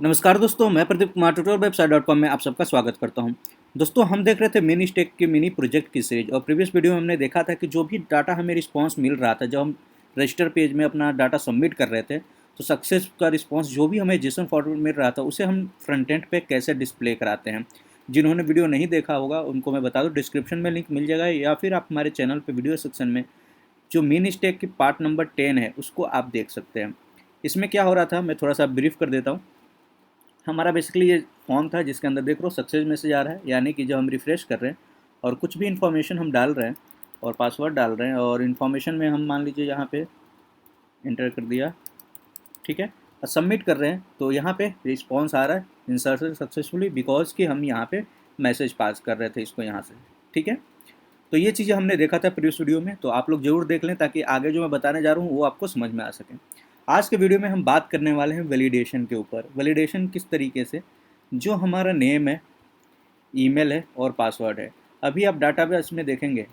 नमस्कार दोस्तों, मैं प्रदीप कुमार ट्यूटोरियल वेबसाइट.com में आप सबका स्वागत करता हूं। दोस्तों, हम देख रहे थे मिनी स्टेक के मिनी प्रोजेक्ट की सीरीज और प्रीवियस वीडियो में हमने देखा था कि जो भी डाटा हमें रिस्पांस मिल रहा था, जब हम रजिस्टर पेज में अपना डाटा सबमिट कर रहे थे, तो सक्सेस का रिस्पांस जो भी हमें जेसन फॉर्मेट मिल रहा था, उसे हम फ्रंट एंड पे कैसे डिस्प्ले कराते हैं। जिन्होंने वीडियो नहीं देखा होगा उनको मैं बता दूँ, डिस्क्रिप्शन में लिंक मिल जाएगा या फिर आप हमारे चैनल पर वीडियो सेक्शन में जो मिनी स्टेक की पार्ट नंबर 10 है उसको आप देख सकते हैं। इसमें क्या हो रहा था, मैं थोड़ा सा ब्रीफ कर देता हूँ। हमारा बेसिकली ये फॉर्म था जिसके अंदर देख लो सक्सेस मैसेज आ रहा है, यानी कि जब हम रिफ़्रेश कर रहे हैं और कुछ भी इन्फॉर्मेशन हम डाल रहे हैं और पासवर्ड डाल रहे हैं और इन्फॉर्मेशन में हम मान लीजिए यहाँ पे इंटर कर दिया, ठीक है, और सबमिट कर रहे हैं तो यहाँ पे रिस्पॉन्स आ रहा है इंसर्शन सक्सेसफुली, बिकॉज कि हम यहाँ पे मैसेज पास कर रहे थे इसको यहाँ से, ठीक है। तो ये चीज़ें हमने देखा था प्रीवियस वीडियो में, तो आप लोग ज़रूर देख लें ताकि आगे जो मैं बताने जा रहा हूँ वो आपको समझ में आ सके। आज के वीडियो में हम बात करने वाले हैं वैलिडेशन के ऊपर। वैलिडेशन किस तरीके से, जो हमारा नेम है, ईमेल है और पासवर्ड है। अभी आप डाटाबेस में देखेंगे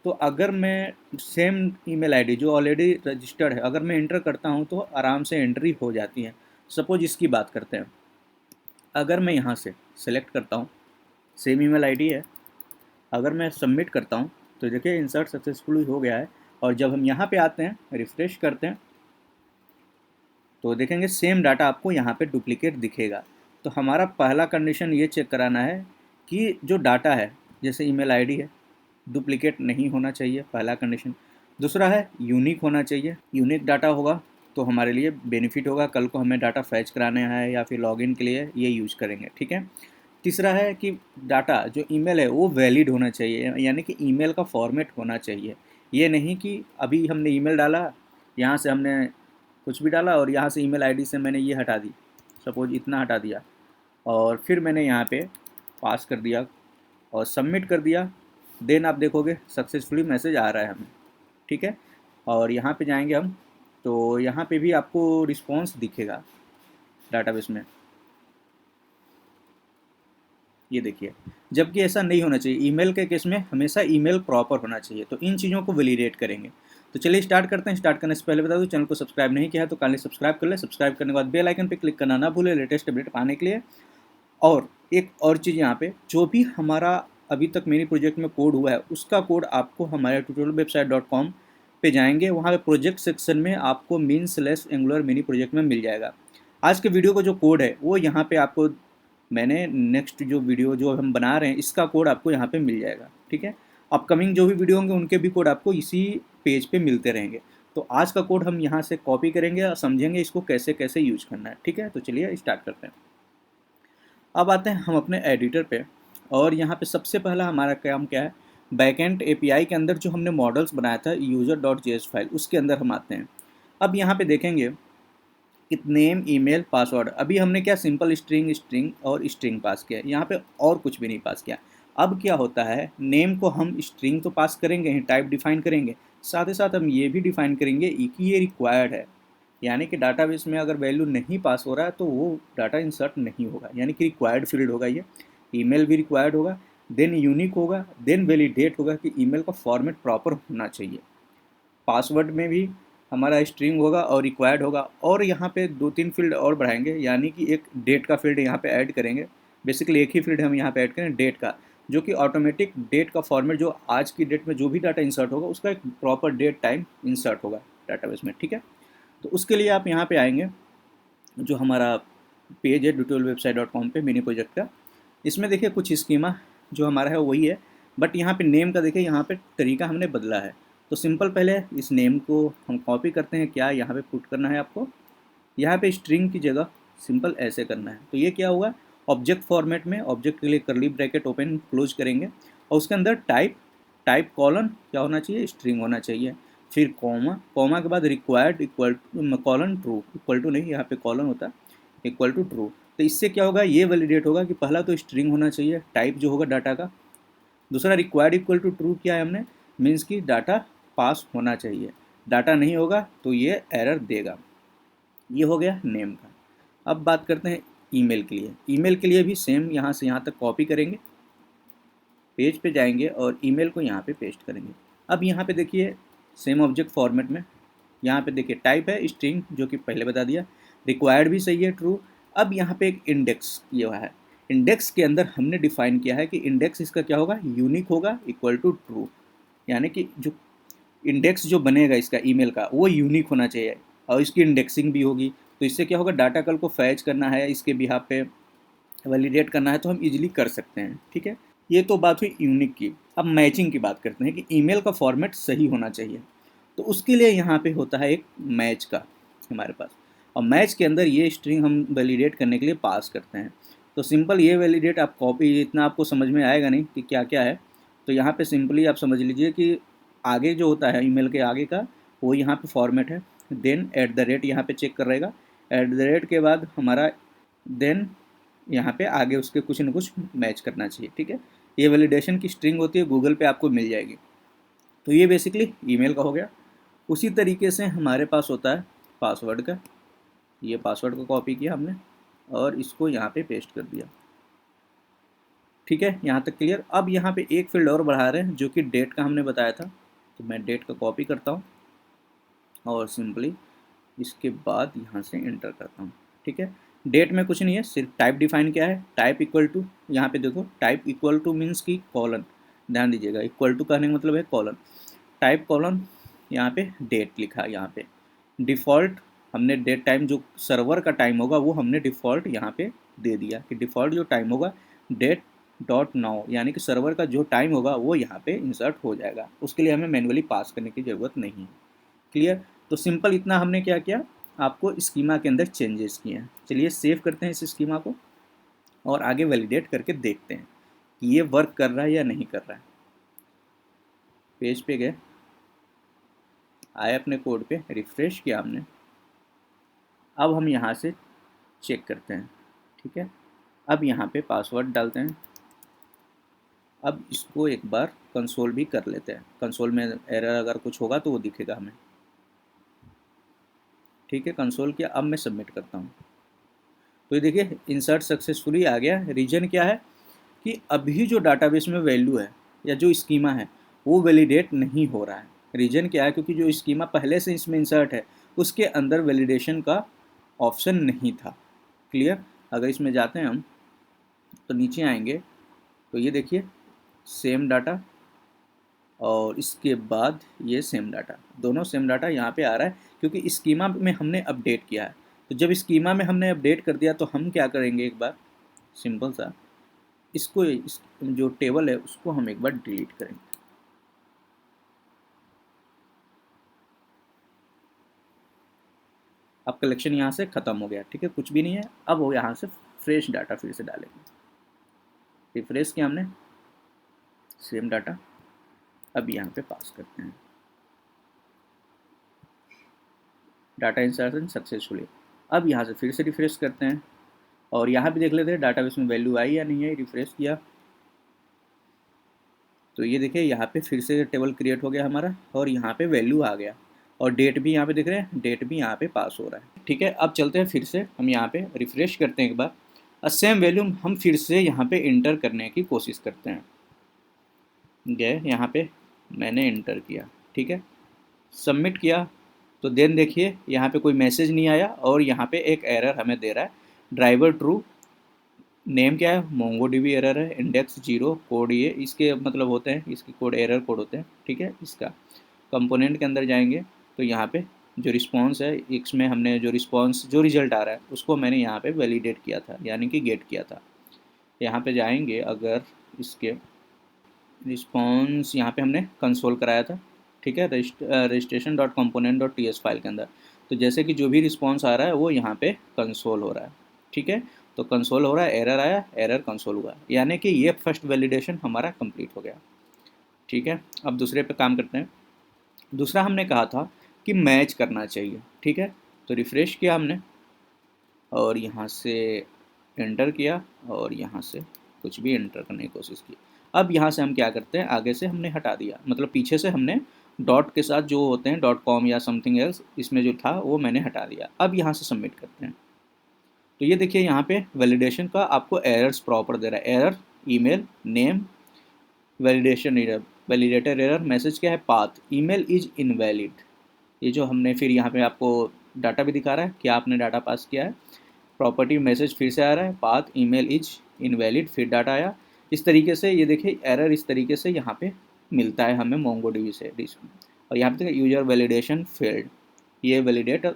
तो अगर मैं सेम ईमेल आईडी जो ऑलरेडी रजिस्टर्ड है, अगर मैं इंटर करता हूँ तो आराम से एंट्री हो जाती है। सपोज इसकी बात करते हैं, अगर मैं यहाँ से सेलेक्ट करता हूँ, सेम ईमेल आईडी है, अगर मैं सबमिट करता हूँ तो देखिए इंसर्ट सक्सेसफुली हो गया है। और जब हम यहाँ पे आते हैं, रिफ्रेश करते हैं, तो देखेंगे सेम डाटा आपको यहाँ पे डुप्लीकेट दिखेगा। तो हमारा पहला कंडीशन ये चेक कराना है कि जो डाटा है, जैसे ईमेल आईडी है, डुप्लीकेट नहीं होना चाहिए, पहला कंडीशन। दूसरा है यूनिक होना चाहिए। यूनिक डाटा होगा तो हमारे लिए बेनिफिट होगा, कल को हमें डाटा फैच कराने हैं या फिर लॉगिन के लिए ये यूज़ करेंगे, ठीक है। तीसरा है कि डाटा जो ईमेल है वो वैलिड होना चाहिए, यानी कि ईमेल का फॉर्मेट होना चाहिए। ये नहीं कि अभी हमने ईमेल डाला, यहाँ से हमने कुछ भी डाला और यहाँ से ईमेल आईडी से मैंने ये हटा दी, सपोज इतना हटा दिया, और फिर मैंने यहाँ पे पास कर दिया और सबमिट कर दिया। देन आप देखोगे सक्सेसफुली मैसेज आ रहा है हमें, ठीक है। और यहाँ पे जाएंगे हम, तो यहाँ पे भी आपको रिस्पॉन्स दिखेगा डाटाबेस में, ये देखिए। जबकि ऐसा नहीं होना चाहिए, ईमेल के केस में हमेशा ईमेल प्रॉपर होना चाहिए। तो इन चीज़ों को वैलिडेट करेंगे। तो चलिए स्टार्ट करते हैं। स्टार्ट करने से पहले बता दूं, चैनल को सब्सक्राइब नहीं किया है तो काइंडली सब्सक्राइब कर ले। सब्सक्राइब करने के बाद बेल आइकन पे क्लिक करना ना भूले लेटेस्ट अपडेट पाने के लिए। और एक और चीज़ यहाँ पे, जो भी हमारा अभी तक मिनी प्रोजेक्ट में कोड हुआ है उसका कोड आपको हमारे ट्यूटोरियल वेबसाइट.com पे जाएंगे, वहाँ पे प्रोजेक्ट सेक्शन में आपको min/एंगुलर मिनी प्रोजेक्ट में मिल जाएगा। आज के वीडियो का जो कोड है वो यहाँ पे आपको, मैंने नेक्स्ट जो वीडियो जो हम बना रहे हैं इसका कोड आपको यहाँ पे मिल जाएगा, ठीक है। अपकमिंग जो भी वीडियो होंगे उनके भी कोड आपको इसी पेज पे मिलते रहेंगे। तो आज का कोड हम यहाँ से कॉपी करेंगे और समझेंगे इसको कैसे कैसे यूज करना है, ठीक है। तो चलिए स्टार्ट करते हैं। अब आते हैं हम अपने एडिटर पे, और यहाँ पे सबसे पहला हमारा काम क्या है, बैकएंड एपीआई के अंदर जो हमने मॉडल्स बनाया था user.js फाइल, उसके अंदर हम आते हैं। अब यहाँ पे देखेंगे कि नेम, ईमेल, पासवर्ड, अभी हमने क्या सिंपल स्ट्रिंग स्ट्रिंग और स्ट्रिंग पास किया, यहाँ पे और कुछ भी नहीं पास किया। अब क्या होता है, नेम को हम स्ट्रिंग तो पास करेंगे ही, टाइप डिफाइन करेंगे, साथ ही साथ हम ये भी डिफाइन करेंगे कि ये रिक्वायर्ड है, यानी कि डाटाबेस में अगर वैल्यू नहीं पास हो रहा है तो वो डाटा इंसर्ट नहीं होगा, यानी कि रिक्वायर्ड फील्ड होगा ये। ईमेल भी रिक्वायर्ड होगा, देन यूनिक होगा, देन वैलिडेट होगा कि ईमेल का फॉर्मेट प्रॉपर होना चाहिए। पासवर्ड में भी हमारा स्ट्रिंग होगा और रिक्वायर्ड होगा, और यहाँ पे 2-3 फील्ड और बढ़ाएंगे, यानी कि एक डेट का फील्ड यहाँ पे ऐड करेंगे। बेसिकली एक ही फील्ड हम यहाँ पे ऐड करें डेट का, जो कि ऑटोमेटिक डेट का फॉर्मेट, जो आज की डेट में जो भी डाटा इंसर्ट होगा उसका एक प्रॉपर डेट टाइम इंसर्ट होगा डाटाबेस में, ठीक है। तो उसके लिए आप यहाँ पे आएंगे, जो हमारा पेज है tutorialwebsite.com पे मिनी प्रोजेक्ट का, इसमें देखिए कुछ स्कीमा जो हमारा है वही है, बट यहाँ पे नेम का देखिए यहाँ पे तरीका हमने बदला है। तो सिंपल पहले इस नेम को हम कॉपी करते हैं, क्या यहाँ पे पुट करना है आपको, यहाँ पे स्ट्रिंग की जगह सिंपल ऐसे करना है। तो ये क्या होगा, ऑब्जेक्ट फॉर्मेट में ऑब्जेक्ट के लिए करली ब्रैकेट ओपन क्लोज करेंगे, और उसके अंदर टाइप कॉलन क्या होना चाहिए, स्ट्रिंग होना चाहिए, फिर कॉमा, कॉमा के बाद required equal to colon true, equal to नहीं, यहाँ पे कॉलन होता है, इक्वल टू ट्रू। तो इससे क्या होगा, ये वैलिडेट होगा कि पहला तो स्ट्रिंग होना चाहिए, टाइप जो होगा डाटा का, दूसरा रिक्वायर्ड इक्वल टू ट्रू किया है हमने, मीन्स कि डाटा पास होना चाहिए, डाटा नहीं होगा तो ये एरर देगा। ये हो गया नेम का। अब बात करते हैं ईमेल के लिए। ईमेल के लिए भी सेम यहाँ से यहाँ तक कॉपी करेंगे, पेज पे जाएंगे और ईमेल को यहाँ पे पेस्ट करेंगे। अब यहाँ पे देखिए सेम ऑब्जेक्ट फॉर्मेट में, यहाँ पे देखिए टाइप है स्ट्रिंग जो कि पहले बता दिया, रिक्वायर्ड भी सही है ट्रू, अब यहाँ पे एक इंडेक्स ये हुआ है, इंडेक्स के अंदर हमने डिफाइन किया है कि इंडेक्स इसका क्या होगा, यूनिक होगा इक्वल टू ट्रू, यानी कि जो इंडेक्स जो बनेगा इसका ईमेल का वो यूनिक होना चाहिए और इसकी इंडेक्सिंग भी होगी। तो इससे क्या होगा, डाटा कल को फैच करना है, इसके बिहाफ पे वैलिडेट करना है तो हम इजीली कर सकते हैं। ठीक है, ये तो बात हुई यूनिक की। अब मैचिंग की बात करते हैं कि ईमेल का फॉर्मेट सही होना चाहिए। तो उसके लिए यहाँ पे होता है एक मैच का हमारे पास, और मैच के अंदर ये स्ट्रिंग हम वैलिडेट करने के लिए पास करते हैं। तो सिंपल ये वैलिडेट आप कॉपी, इतना आपको समझ में आएगा नहीं कि क्या क्या है। तो यहाँ पे सिंपली आप समझ लीजिए कि आगे जो होता है ईमेल के आगे का वो यहाँ पे फॉर्मेट है, देन एट द रेट यहाँ पे चेक कर रहेगा, एट द रेट के बाद हमारा देन यहाँ पे आगे उसके कुछ न कुछ मैच करना चाहिए। ठीक है, ये वैलिडेशन की स्ट्रिंग होती है, गूगल पे आपको मिल जाएगी। तो ये बेसिकली ईमेल का हो गया। उसी तरीके से हमारे पास होता है पासवर्ड का, ये पासवर्ड को कॉपी किया हमने और इसको यहाँ पे पेस्ट कर दिया। ठीक है, यहाँ तक क्लियर। अब यहाँ पे एक फील्ड और बढ़ा रहे हैं जो कि डेट का हमने बताया था, तो मैं डेट का कॉपी करता हूँ और सिंपली इसके बाद यहाँ से इंटर करता हूँ। ठीक है, डेट में कुछ नहीं है, सिर्फ टाइप डिफाइन किया है, टाइप इक्वल टू, यहाँ पे देखो टाइप इक्वल टू मीन्स की कॉलन, ध्यान दीजिएगा, इक्वल टू कहने का मतलब है कॉलन, टाइप कॉलन, यहाँ पे डेट लिखा, यहाँ पे डिफ़ॉल्ट हमने डेट टाइम जो सर्वर का टाइम होगा वो हमने डिफ़ॉल्ट यहाँ पे दे दिया कि डिफ़ॉल्ट जो टाइम होगा डेट डॉट नाउ, यानी कि सर्वर का जो टाइम होगा वो यहाँ पे इंसर्ट हो जाएगा। उसके लिए हमें मैन्युअली पास करने की ज़रूरत नहीं है। क्लियर। तो सिंपल इतना हमने क्या किया, आपको स्कीमा के अंदर चेंजेस किए हैं। चलिए सेव करते हैं इस स्कीमा को और आगे वैलिडेट करके देखते हैं कि ये वर्क कर रहा है या नहीं कर रहा है। पेज पे गए, आए अपने कोड पे, रिफ्रेश किया हमने। अब हम यहाँ से चेक करते हैं। ठीक है, अब यहाँ पे पासवर्ड डालते हैं। अब इसको एक बार कंसोल भी कर लेते हैं, कंसोल में एरर अगर कुछ होगा तो वो दिखेगा हमें। ठीक है, कंसोल किया, अब मैं सबमिट करता हूँ तो ये देखिए इंसर्ट सक्सेसफुली आ गया। रीजन क्या है कि अभी जो डाटाबेस में वैल्यू है या जो स्कीमा है वो वैलिडेट नहीं हो रहा है। रीजन क्या है, क्योंकि जो स्कीमा पहले से इसमें इंसर्ट है उसके अंदर वैलिडेशन का ऑप्शन नहीं था। क्लियर। अगर इसमें जाते हैं हम तो नीचे आएंगे तो ये देखिए सेम डाटा और इसके बाद ये सेम डाटा, दोनों सेम डाटा यहाँ पे आ रहा है क्योंकि स्कीमा में हमने अपडेट किया है। तो जब स्कीमा में हमने अपडेट कर दिया तो हम क्या करेंगे, एक बार सिंपल सा इसको, इस जो टेबल है उसको हम एक बार डिलीट करेंगे। अब कलेक्शन यहाँ से ख़त्म हो गया। ठीक है, कुछ भी नहीं है। अब वो यहाँ से फ्रेश डाटा फिर से डालेंगे, रिफ्रेश किया हमने, सेम डाटा, अब यहाँ पे पास करते हैं, डाटा इंसर्शन सक्सेसफुली। अब यहाँ से फिर से रिफ्रेश करते हैं और यहाँ भी देख लेते हैं डाटाबेस में वैल्यू आई या नहीं आई। रिफ्रेश किया तो ये देखिए यहाँ पे फिर से टेबल क्रिएट हो गया हमारा और यहाँ पे वैल्यू आ गया और डेट भी यहाँ पे देख रहे हैं, डेट भी यहाँ पे पास हो रहा है। ठीक है, अब चलते हैं फिर से हम यहाँ पे रिफ्रेश करते हैं एक बार, सेम वैल्यू हम फिर से यहाँ पे इंटर करने की कोशिश करते हैं। गए यहाँ पे, मैंने इंटर किया, ठीक है, सबमिट किया तो देन देखिए यहाँ पे कोई मैसेज नहीं आया और यहाँ पे एक एरर हमें दे रहा है, ड्राइवर ट्रू, नेम क्या है, मोंगोडीबी एरर है, इंडेक्स 0, कोड ये इसके मतलब होते हैं, इसके कोड एरर कोड होते हैं। ठीक है, इसका कंपोनेंट के अंदर जाएंगे तो यहाँ पे जो रिस्पॉन्स है, इसमें हमने जो रिस्पॉन्स जो रिजल्ट आ रहा है उसको मैंने यहाँ पे वैलिडेट किया था, यानी कि गेट किया था। यहाँ पे जाएंगे, अगर इसके रिस्पॉन्स यहाँ पे हमने कंसोल कराया था, ठीक है, registration dot component dot T S file के अंदर। तो जैसे कि जो भी रिस्पॉन्स आ रहा है वो यहाँ पे कंसोल हो रहा है। ठीक है, तो कंसोल हो रहा है, एरर आया, एरर कंसोल हुआ, यानी कि ये फर्स्ट वैलिडेशन हमारा कंप्लीट हो गया। ठीक है, अब दूसरे पे काम करते हैं। दूसरा हमने कहा था कि मैच करना चाहिए। ठीक है, तो रिफ़्रेश किया हमने और यहाँ से एंटर किया और यहाँ से कुछ भी एंटर करने की कोशिश की। अब यहाँ से हम क्या करते हैं, आगे से हमने हटा दिया, मतलब पीछे से हमने डॉट के साथ जो होते हैं .com या समथिंग एल्स, इसमें जो था वो मैंने हटा दिया। अब यहाँ से सबमिट करते हैं तो ये देखिए यहाँ पे वैलिडेशन का आपको एरर्स प्रॉपर दे रहा है, error email name, validation error, validator error, message क्या है, पाथ, ईमेल इज इनवैलिड। ये जो हमने फिर यहाँ पे आपको डाटा भी दिखा रहा है कि आपने डाटा पास किया है, प्रॉपर्टी मैसेज फिर से आ रहा है, पाथ ईमेल इज इनवैलिड, फिर डाटा आया। इस तरीके से ये देखिए एरर इस तरीके से यहाँ पे मिलता है हमें मोंगोडीबी से। और यहाँ पे देखिए यूजर वैलिडेशन फेल्ड, ये वैलिडेट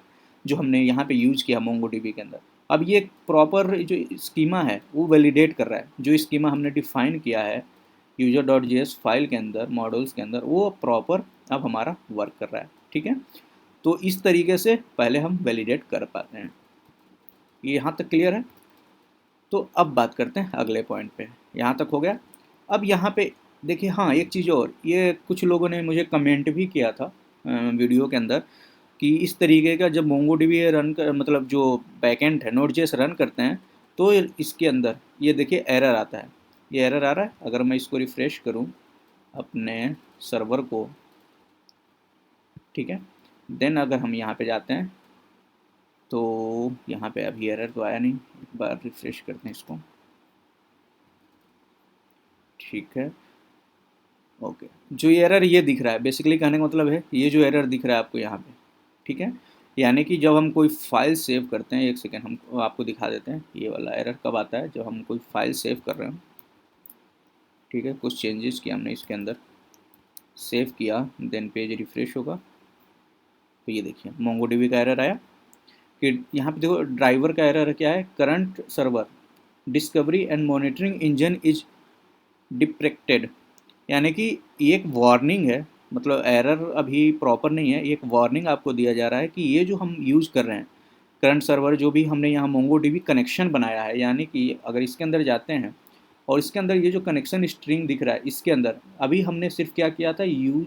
जो हमने यहाँ पे यूज किया मोंगोडीबी के अंदर। अब ये प्रॉपर जो स्कीमा है वो वैलिडेट कर रहा है, जो स्कीमा हमने डिफाइन किया है user.js फाइल के अंदर, मॉड्यूल्स के अंदर, वो प्रॉपर अब हमारा वर्क कर रहा है। ठीक है, तो इस तरीके से पहले हम वैलिडेट कर पाते हैं। ये यहाँ तक क्लियर है। तो अब बात करते हैं अगले पॉइंट पे। यहाँ तक हो गया। अब यहाँ पे देखिए, हाँ एक चीज़ और, ये कुछ लोगों ने मुझे कमेंट भी किया था वीडियो के अंदर कि इस तरीके का जब मोंगोडीबी रन कर, मतलब जो बैकएंड है नोड.जेएस रन करते हैं तो इसके अंदर ये देखिए एरर आता है। ये एरर आ रहा है। अगर मैं इसको रिफ़्रेश करूं अपने सर्वर को, ठीक है, देन अगर हम यहाँ पे जाते हैं तो यहाँ पे अभी एरर तो आया नहीं। एक बार रिफ़्रेश करते हैं इसको। ठीक है, ओके। जो ये एरर ये दिख रहा है, बेसिकली कहने का मतलब है ये जो एरर दिख रहा है आपको यहाँ पे, ठीक है, यानी कि जब हम कोई फाइल सेव करते हैं, एक सेकेंड हम आपको दिखा देते हैं ये वाला एरर कब आता है। जब हम कोई फाइल सेव कर रहे हैं, ठीक है, कुछ चेंजेस किया हमने इसके अंदर, सेव किया, देन पेज रिफ्रेश होगा तो ये देखिए मोंगोडीबी का एरर आया कि यहाँ पे देखो ड्राइवर का एरर क्या है, current server discovery and monitoring engine is deprecated, यानी कि ये एक वार्निंग है, मतलब एरर अभी प्रॉपर नहीं है, एक वार्निंग आपको दिया जा रहा है कि ये जो हम यूज़ कर रहे हैं करंट सर्वर, जो भी हमने यहाँ मोंगोडीबी कनेक्शन बनाया है, यानी कि अगर इसके अंदर जाते हैं और इसके अंदर ये जो कनेक्शन स्ट्रिंग दिख रहा है, इसके अंदर अभी हमने सिर्फ क्या किया था, use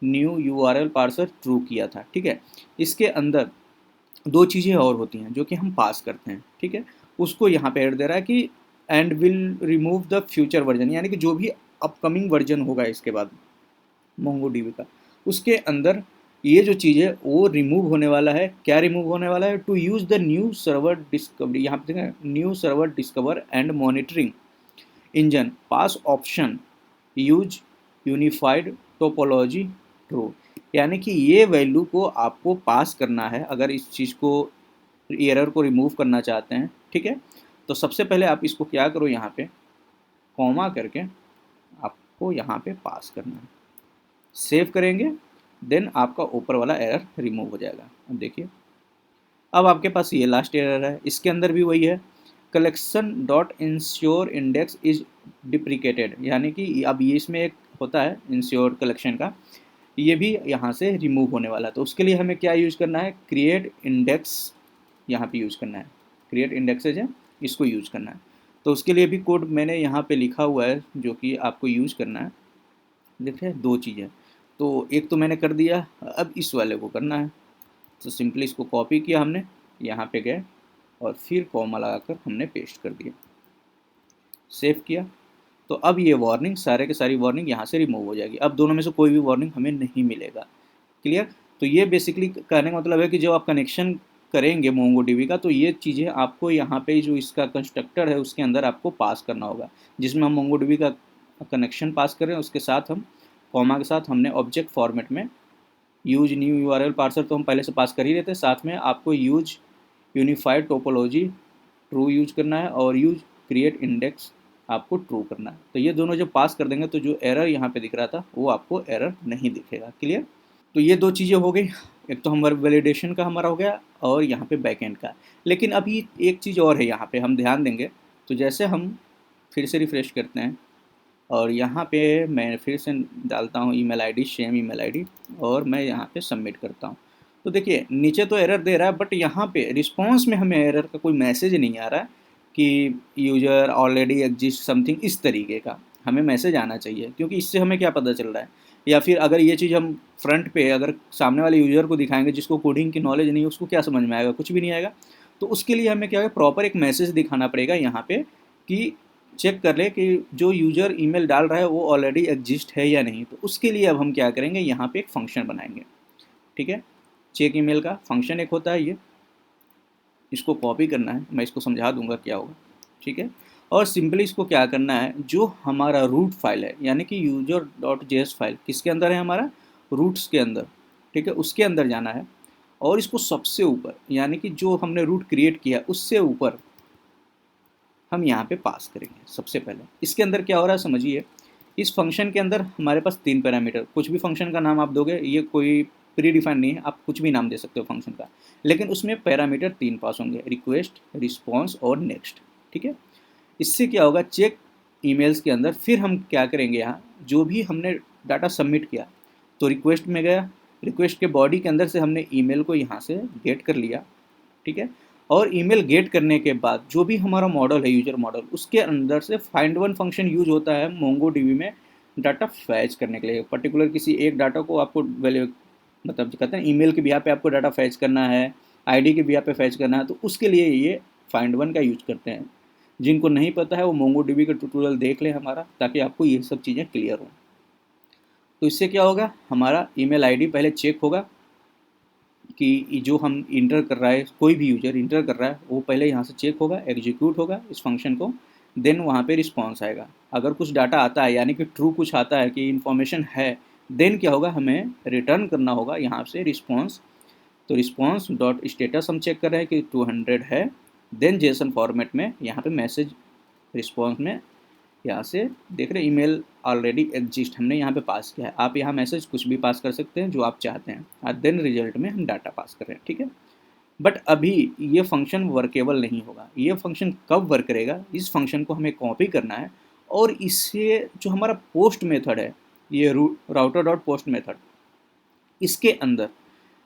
new URL parser true किया था। ठीक है, इसके अंदर दो चीज़ें और होती हैं जो कि हम पास करते हैं। ठीक है, उसको यहाँ पे ऐड दे रहा है कि and will remove the future version, यानी कि जो भी अपकमिंग वर्जन होगा इसके बाद मोंगोडीबी का, उसके अंदर ये जो चीज़ है वो रिमूव होने वाला है। क्या रिमूव होने वाला है, to use the new server discovery, यहाँ पे देखें new server discover and monitoring engine pass option use unified topology true, यानी कि ये वैल्यू को आपको पास करना है अगर इस चीज़ को, एरर को रिमूव करना चाहते हैं। ठीक है, तो सबसे पहले आप इसको क्या करो, यहाँ पे कॉमा करके आपको यहाँ पे पास करना है, सेव करेंगे, देन आपका ऊपर वाला एरर रिमूव हो जाएगा। अब देखिए, अब आपके पास ये लास्ट एरर है, इसके अंदर भी वही है, collection dot ensure index is deprecated, यानी कि अब ये इसमें एक होता है इंश्योर कलेक्शन का, ये भी यहाँ से रिमूव होने वाला है। तो उसके लिए हमें क्या यूज़ करना है, क्रिएट इंडेक्स, यहाँ पे यूज़ करना है, क्रिएट इंडेक्सेज है, इसको यूज़ करना है। तो उसके लिए भी कोड मैंने यहाँ पे लिखा हुआ है जो कि आपको यूज़ करना है। देखिए दो चीज़ें, तो एक तो मैंने कर दिया, अब इस वाले को करना है। तो सिंपली इसको कॉपी किया हमने, यहाँ पे गए और फिर कॉमा लगाकर हमने पेस्ट कर दिया, सेव किया। तो अब ये वार्निंग, सारे के सारी वार्निंग यहाँ से रिमूव हो जाएगी। अब दोनों में से कोई भी वार्निंग हमें नहीं मिलेगा। क्लियर। तो ये बेसिकली कहने का मतलब है कि जब आप कनेक्शन करेंगे मोंगोडीबी का, तो ये चीज़ें आपको यहाँ पे जो इसका कंस्ट्रक्टर है उसके अंदर आपको पास करना होगा, जिसमें हम मोंगोडीबी का कनेक्शन पास कर रहे हैं, उसके साथ हम कॉमा के साथ हमने ऑब्जेक्ट फॉर्मेट में यूज न्यू यूआरएल पार्सर तो हम पहले से पास कर ही रहते हैं, साथ में आपको use unified topology true use करना है और यूज क्रिएट इंडेक्स आपको ट्रू करना है। तो ये दोनों जब पास कर देंगे तो जो एरर यहाँ पे दिख रहा था वो आपको एरर नहीं दिखेगा। क्लियर। तो ये दो चीज़ें हो गई, एक तो हमारा वैलिडेशन का हमारा हो गया और यहाँ पे बैकएंड का। लेकिन अभी एक चीज़ और है, यहाँ पे हम ध्यान देंगे। तो जैसे हम फिर से रिफ़्रेश करते हैं और यहाँ पे मैं फिर से डालता हूँ email ID, same email ID, और मैं यहाँ पे सबमिट करता हूँ। तो देखिए नीचे तो एरर दे रहा है, बट यहाँ पे रिस्पॉन्स में हमें एरर का कोई मैसेज नहीं आ रहा है कि यूज़र ऑलरेडी एग्जिस्ट समथिंग, इस तरीके का हमें मैसेज आना चाहिए, क्योंकि इससे हमें क्या पता चल रहा है। या फिर अगर ये चीज़ हम फ्रंट पे अगर सामने वाले यूज़र को दिखाएंगे जिसको कोडिंग की नॉलेज नहीं है, उसको क्या समझ में आएगा, कुछ भी नहीं आएगा। तो उसके लिए हमें क्या है, प्रॉपर एक मैसेज दिखाना पड़ेगा यहाँ पे कि चेक कर ले कि जो यूज़र ईमेल डाल रहा है वो ऑलरेडी एग्जिस्ट है या नहीं। तो उसके लिए अब हम क्या करेंगे, यहाँ पे एक फंक्शन बनाएंगे। ठीक है, चेक ईमेल का फंक्शन एक होता है ये, इसको कॉपी करना है, मैं इसको समझा दूंगा क्या होगा। ठीक है, और सिंपली इसको क्या करना है, जो हमारा रूट फाइल है यानी कि user.js फाइल किसके अंदर है, हमारा रूट्स के अंदर। ठीक है, उसके अंदर जाना है और इसको सबसे ऊपर यानी कि जो हमने रूट क्रिएट किया उससे ऊपर हम यहाँ पे पास करेंगे सबसे पहले। इसके अंदर क्या हो रहा है समझिए, इस फंक्शन के अंदर हमारे पास 3 पैरामीटर, कुछ भी फंक्शन का नाम आप दोगे, ये कोई प्री डिफाइंड नहीं है, आप कुछ भी नाम दे सकते हो फंक्शन का, लेकिन उसमें पैरामीटर 3 पास होंगे, रिक्वेस्ट, रिस्पॉन्स और नेक्स्ट। ठीक है, इससे क्या होगा, चेक ईमेल्स के अंदर फिर हम क्या करेंगे, यहाँ जो भी हमने डाटा सबमिट किया तो रिक्वेस्ट में गया, रिक्वेस्ट के बॉडी के अंदर से हमने ईमेल को यहाँ से गेट कर लिया। ठीक है, और ईमेल गेट करने के बाद जो भी हमारा मॉडल है, यूजर मॉडल, उसके अंदर से फाइंड वन फंक्शन यूज होता है मोंगो डीबी में डाटा फैच करने के लिए। पर्टिकुलर किसी एक डाटा को आपको वैल्यू, मतलब कहते हैं ईमेल के बिहा पे आपको डाटा फैच करना है, आईडी के बिहा पे फैच करना है, तो उसके लिए ये फाइंड वन का यूज करते हैं। जिनको नहीं पता है वो मोंगो डीबी का ट्यूटोरियल देख लें हमारा, ताकि आपको ये सब चीज़ें क्लियर हो। तो इससे क्या होगा, हमारा ईमेल आईडी पहले चेक होगा कि जो हम इंटर कर रहा है, कोई भी यूजर इंटर कर रहा है, वो पहले यहाँ से चेक होगा, एग्जीक्यूट होगा इस फंक्शन को, देन वहाँ पे रिस्पॉन्स आएगा। अगर कुछ डाटा आता है यानी कि ट्रू कुछ आता है कि इन्फॉर्मेशन है, देन क्या होगा, हमें रिटर्न करना होगा यहाँ से रिस्पॉन्स। तो रिस्पॉन्स डॉट स्टेटस हम चेक कर रहे हैं कि 200 है, देन जेसन फॉर्मेट में यहाँ पे मैसेज रिस्पॉन्स में यहाँ से देख रहे ईमेल ऑलरेडी एग्जिस्ट, हमने यहाँ पे पास किया है। आप यहाँ मैसेज कुछ भी पास कर सकते हैं जो आप चाहते हैं, और देन रिजल्ट में हम डाटा पास कर रहे हैं। ठीक है, बट अभी ये फंक्शन वर्केबल नहीं होगा। ये फंक्शन कब वर्क करेगा, इस फंक्शन को हमें कॉपी करना है और इससे जो हमारा पोस्ट मेथड है, ये राउटर डॉट पोस्ट मेथड, इसके अंदर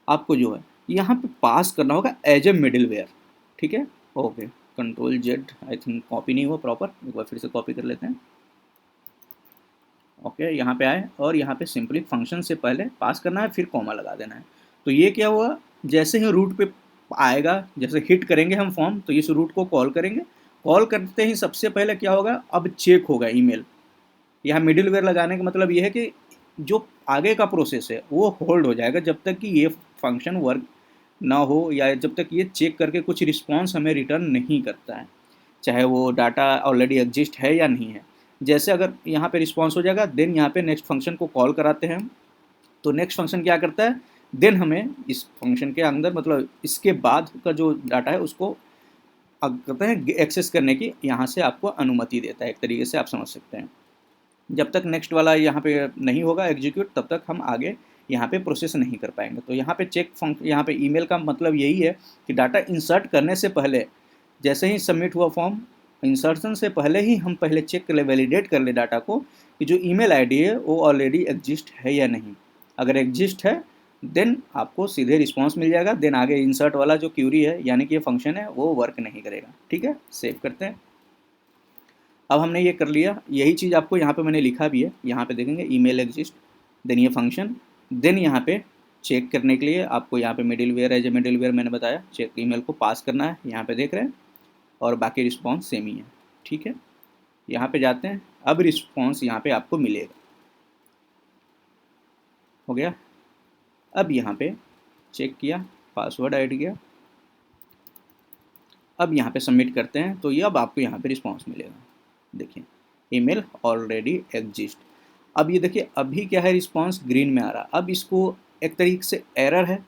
आपको जो है यहाँ पे पास करना होगा एज ए मिडिल वेयर। ठीक है, okay, control Z, I think copy नहीं हुआ प्रॉपर, एक बार फिर से कॉपी कर लेते हैं। ओके, यहाँ पे आए और यहाँ पे सिंपली फंक्शन से पहले पास करना है, फिर कॉमा लगा देना है। तो ये क्या हुआ, जैसे ही रूट पे आएगा, जैसे हिट करेंगे हम फॉर्म, तो इस रूट को कॉल करेंगे, कॉल करते ही सबसे पहले क्या होगा, अब चेक होगा ईमेल। यहाँ मिडिल वेयर लगाने का मतलब ये है कि जो आगे का प्रोसेस है वो होल्ड हो जाएगा जब तक कि ये फंक्शन वर्क ना हो, या जब तक ये चेक करके कुछ रिस्पॉन्स हमें रिटर्न नहीं करता है, चाहे वो डाटा ऑलरेडी एग्जिस्ट है या नहीं है। जैसे अगर यहाँ पे रिस्पॉन्स हो जाएगा, देन यहाँ पे नेक्स्ट फंक्शन को कॉल कराते हैं। तो नेक्स्ट फंक्शन क्या करता है, देन हमें इस फंक्शन के अंदर, मतलब इसके बाद का जो डाटा है उसको कहते हैं एक्सेस करने की यहाँ से आपको अनुमति देता है, एक तरीके से आप समझ सकते हैं। जब तक नेक्स्ट वाला यहाँ पे नहीं होगा एग्जीक्यूट, तब तक हम आगे यहाँ पे प्रोसेस नहीं कर पाएंगे। तो यहाँ पे चेक फंक्शन, यहाँ पे ईमेल का मतलब यही है कि डाटा इंसर्ट करने से पहले, जैसे ही सबमिट हुआ फॉर्म, इंसर्शन से पहले ही हम पहले चेक कर ले, वैलिडेट कर ले डाटा को कि जो ईमेल आईडी है वो ऑलरेडी एग्जिस्ट है या नहीं। अगर एग्जिस्ट है देन आपको सीधे रिस्पॉन्स मिल जाएगा, देन आगे इंसर्ट वाला जो क्यूरी है यानी कि ये फंक्शन है वो वर्क नहीं करेगा। ठीक है, सेव करते हैं। अब हमने ये कर लिया, यही चीज़ आपको यहाँ पे मैंने लिखा भी है, यहाँ पे देखेंगे ईमेल एग्जिस्ट, देन ये फंक्शन, देन यहाँ पे चेक करने के लिए आपको यहाँ पे middleware, as a middleware मैंने बताया, चेक ईमेल को पास करना है, यहाँ पे देख रहे हैं, और बाकी रिस्पॉन्स सेम ही है। ठीक है, यहाँ पे जाते हैं, अब रिस्पॉन्स यहाँ पे आपको मिलेगा, हो गया। अब यहाँ पे चेक किया, पासवर्ड ऐड किया, अब यहाँ पे सबमिट करते हैं, तो ये अब आपको यहाँ पे रिस्पॉन्स मिलेगा, देखिए ईमेल ऑलरेडी एग्जिस्ट। अब ये देखिए अभी क्या है, रिस्पॉन्स ग्रीन में आ रहा। अब इसको एक तरीके से एरर है,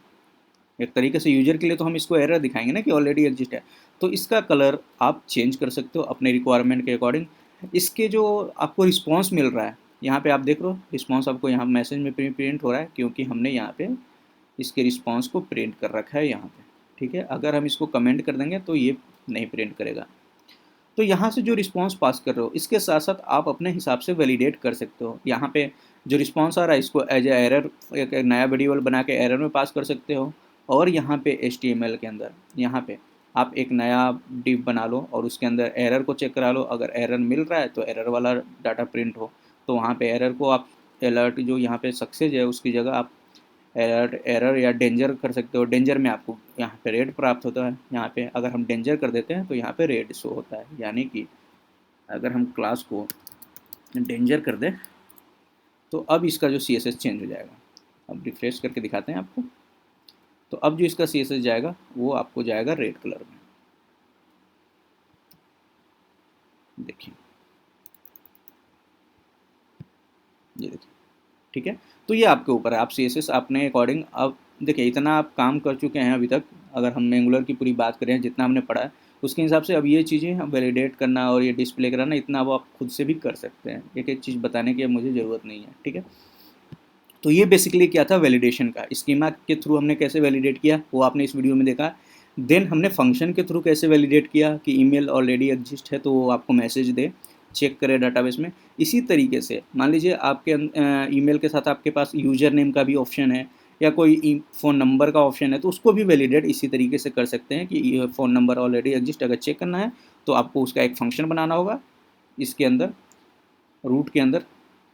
एक तरीके से यूजर के लिए तो हम इसको एरर दिखाएंगे ना कि ऑलरेडी एग्जिस्ट है, तो इसका कलर आप चेंज कर सकते हो अपने रिक्वायरमेंट के अकॉर्डिंग। इसके जो आपको रिस्पॉन्स मिल रहा है, यहाँ पे आप देख रहे हो रिस्पॉन्स आपको यहाँ मैसेज में प्रिंट हो रहा है, क्योंकि हमने यहाँ पे इसके रिस्पॉन्स को प्रिंट कर रखा है यहाँ पे। ठीक है, अगर हम इसको कमेंट कर देंगे तो ये नहीं प्रिंट करेगा। तो यहाँ से जो रिस्पॉन्स पास कर रहे हो, इसके साथ साथ आप अपने हिसाब से वैलिडेट कर सकते हो। यहाँ पे जो रिस्पॉन्स आ रहा है इसको एज ए एरर, एक नया वेरिएबल बना के एरर में पास कर सकते हो, और यहाँ पे HTML के अंदर यहाँ पे आप एक नया डिव बना लो और उसके अंदर एरर को चेक करा लो। अगर एरर मिल रहा है तो एरर वाला डाटा प्रिंट हो, तो वहाँ पे एरर को आप अलर्ट, जो यहाँ पे सक्सेस है उसकी जगह आप एरर या डेंजर कर सकते हो। डेंजर में आपको यहाँ पे रेड प्राप्त होता है, यहाँ पे अगर हम डेंजर कर देते हैं तो यहाँ पे रेड शो होता है। यानी कि अगर हम क्लास को डेंजर कर दें तो अब इसका जो CSS चेंज हो जाएगा। अब रिफ्रेश करके दिखाते हैं आपको, तो अब जो इसका CSS जाएगा वो आपको जाएगा रेड कलर में, देखिए ये देखिए। ठीक है, तो ये आपके ऊपर है, आप CSS अपने अकॉर्डिंग अब देखिए इतना आप काम कर चुके हैं अभी तक, अगर हम एंगुलर की पूरी बात करें जितना हमने पढ़ा है उसके हिसाब से अब ये चीज़ें हम वैलिडेट करना और ये डिस्प्ले कराना इतना अब आप खुद से भी कर सकते हैं, एक एक चीज़ बताने की अब मुझे ज़रूरत नहीं है, ठीक है। तो ये बेसिकली क्या था वैलिडेशन का, स्कीमा के थ्रू हमने कैसे वैलिडेट किया वो आपने इस वीडियो में देखा। देन हमने फंक्शन के थ्रू कैसे वैलिडेट किया कि ईमेल ऑलरेडी एग्जिस्ट है तो वो आपको मैसेज दे, चेक करें डाटाबेस में। इसी तरीके से मान लीजिए आपके ईमेल के साथ आपके पास यूज़र नेम का भी ऑप्शन है या कोई फ़ोन नंबर का ऑप्शन है तो उसको भी वैलिडेट इसी तरीके से कर सकते हैं कि फ़ोन नंबर ऑलरेडी एग्जिस्ट, अगर चेक करना है तो आपको उसका एक फंक्शन बनाना होगा इसके अंदर, रूट के अंदर,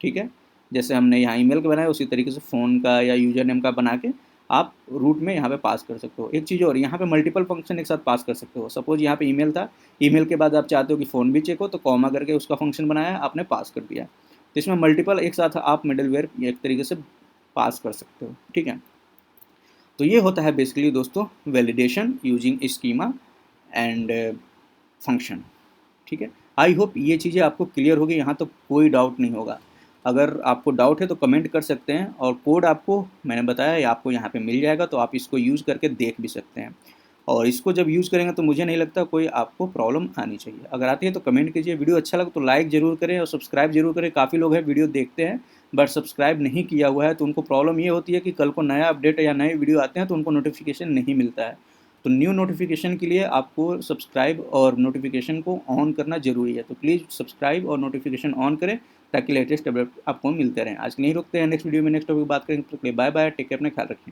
ठीक है। जैसे हमने यहाँ ईमेल का बनाया उसी तरीके से फ़ोन का या यूज़र नेम का बना के आप रूट में यहाँ पे पास कर सकते हो। एक चीज़ और, यहाँ पे मल्टीपल फंक्शन एक साथ पास कर सकते हो। सपोज़ यहाँ पे ईमेल था, ईमेल के बाद आप चाहते हो कि फ़ोन भी चेक हो तो कॉमा करके उसका फंक्शन बनाया, आपने पास कर दिया। तो इसमें मल्टीपल एक साथ आप मिडलवेयर एक तरीके से पास कर सकते हो, ठीक है। तो ये होता है बेसिकली दोस्तों validation using schema and function, ठीक है। आई होप ये चीज़ें आपको क्लियर होगी, यहाँ तो कोई डाउट नहीं होगा। अगर आपको डाउट है तो कमेंट कर सकते हैं और कोड आपको मैंने बताया ये आपको यहाँ पे मिल जाएगा तो आप इसको यूज़ करके देख भी सकते हैं। और इसको जब यूज़ करेंगे तो मुझे नहीं लगता कोई आपको प्रॉब्लम आनी चाहिए। अगर आती है तो कमेंट कीजिए, वीडियो अच्छा लगा तो लाइक ज़रूर करें और सब्सक्राइब ज़रूर करें। काफ़ी लोग हैं वीडियो देखते हैं बट सब्सक्राइब नहीं किया हुआ है तो उनको प्रॉब्लम ये होती है कि कल को नया अपडेट या नए वीडियो आते हैं तो उनको नोटिफिकेशन नहीं मिलता है। तो न्यू नोटिफिकेशन के लिए आपको सब्सक्राइब और नोटिफिकेशन को ऑन करना ज़रूरी है। तो प्लीज़ सब्सक्राइब और नोटिफिकेशन ऑन करें ताकि लेटेस्ट अपडेट आपको मिलते रहें। आज के लिए नहीं रुकते हैं, नेक्स्ट वीडियो में नेक्स्ट टॉपिक बात करेंगे। तो बाय बाय, टेक केयर, अपना ख्याल रखें।